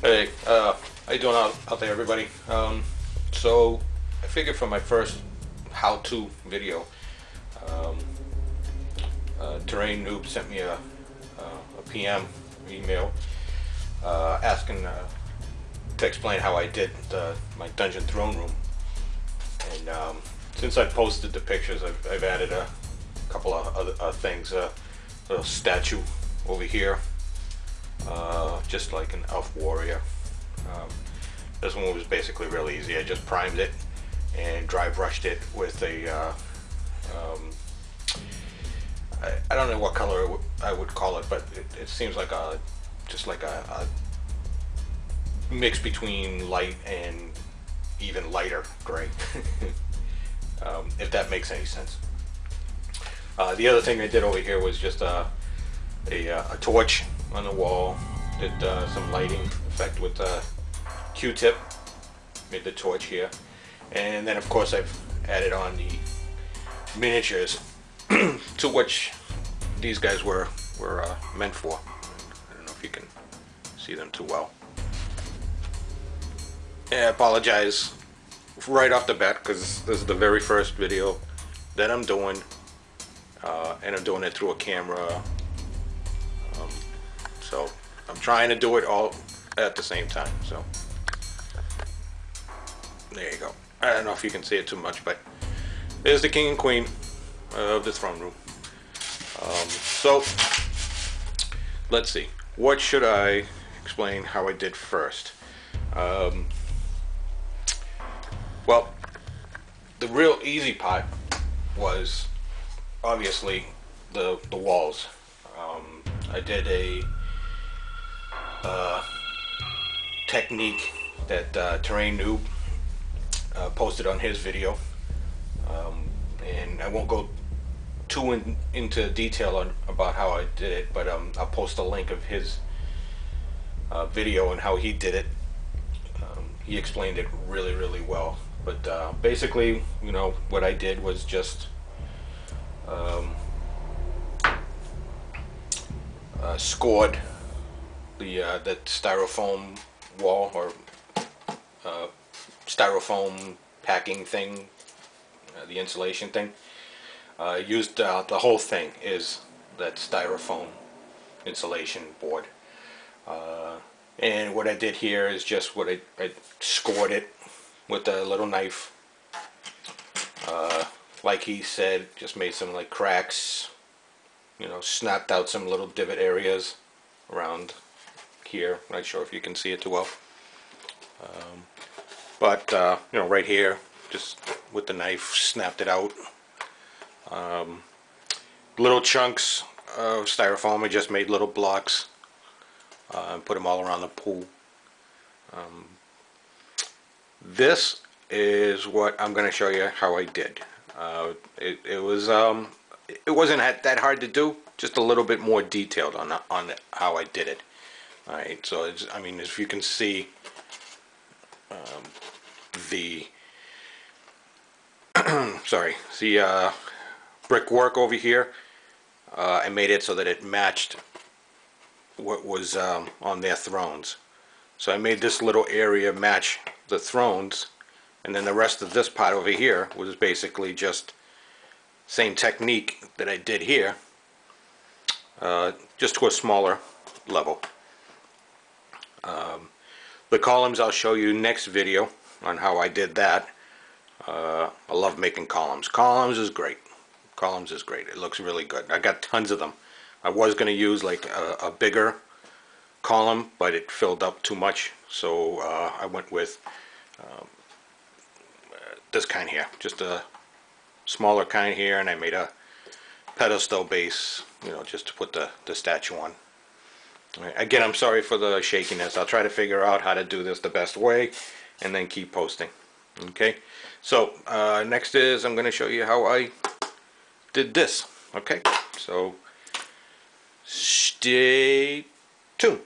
Hey, how you doing out there, everybody? So I figured for my first how-to video, um, Terrain Noob sent me a PM email asking to explain how I did my Dungeon Throne Room. And since I posted the pictures, I've added a couple of other things. A little statue over here, just like an elf warrior. This one was basically really easy. I just primed it and dry brushed it with a I don't know what color I would call it, but it seems like just like a mix between light and even lighter gray. If that makes any sense. The other thing I did over here was just a torch on the wall. Did some lighting effect with Q-tip. Made the torch here, and then of course I've added on the miniatures to which these guys were meant for. I don't know if you can see them too well. Yeah, I apologize right off the bat because this is the very first video that I'm doing, and I'm doing it through a camera. So I'm trying to do it all at the same time. So there you go. I don't know if you can see it too much, but there's the king and queen of the throne room. So let's see. What should I explain how I did first? Well, the real easy part was obviously the walls. I did a technique that Terrain Noob posted on his video, and I won't go too into detail about how I did it, but I'll post a link of his video and how he did it. He explained it really well, but basically, you know, what I did was just scored the styrofoam wall, or styrofoam packing thing, the insulation thing. Used the whole thing is that styrofoam insulation board, and what I did here is just what I scored it with a little knife. Like he said, just made some like cracks, you know, snapped out some little divot areas around here. I'm not sure if you can see it too well, but you know, right here, just with the knife snapped it out. Little chunks of styrofoam, I just made little blocks and put them all around the pool. This is what I'm going to show you how I did. It wasn't that hard to do, just a little bit more detailed on how I did it. Alright, so I mean, if you can see the sorry, the brickwork over here, I made it so that it matched what was on their thrones. So I made this little area match the thrones, and then the rest of this part over here was basically just same technique that I did here, just to a smaller level. The columns I'll show you next video on how I did that. I love making columns. Columns is great. Columns is great. It looks really good. I got tons of them. I was going to use like a bigger column, but it filled up too much, so I went with this kind here, just a smaller kind here, and I made a pedestal base, you know, just to put the statue on. Right. Again, I'm sorry for the shakiness. I'll try to figure out how to do this the best way and then keep posting. Okay, so next is I'm going to show you how I did this. Okay, so stay tuned.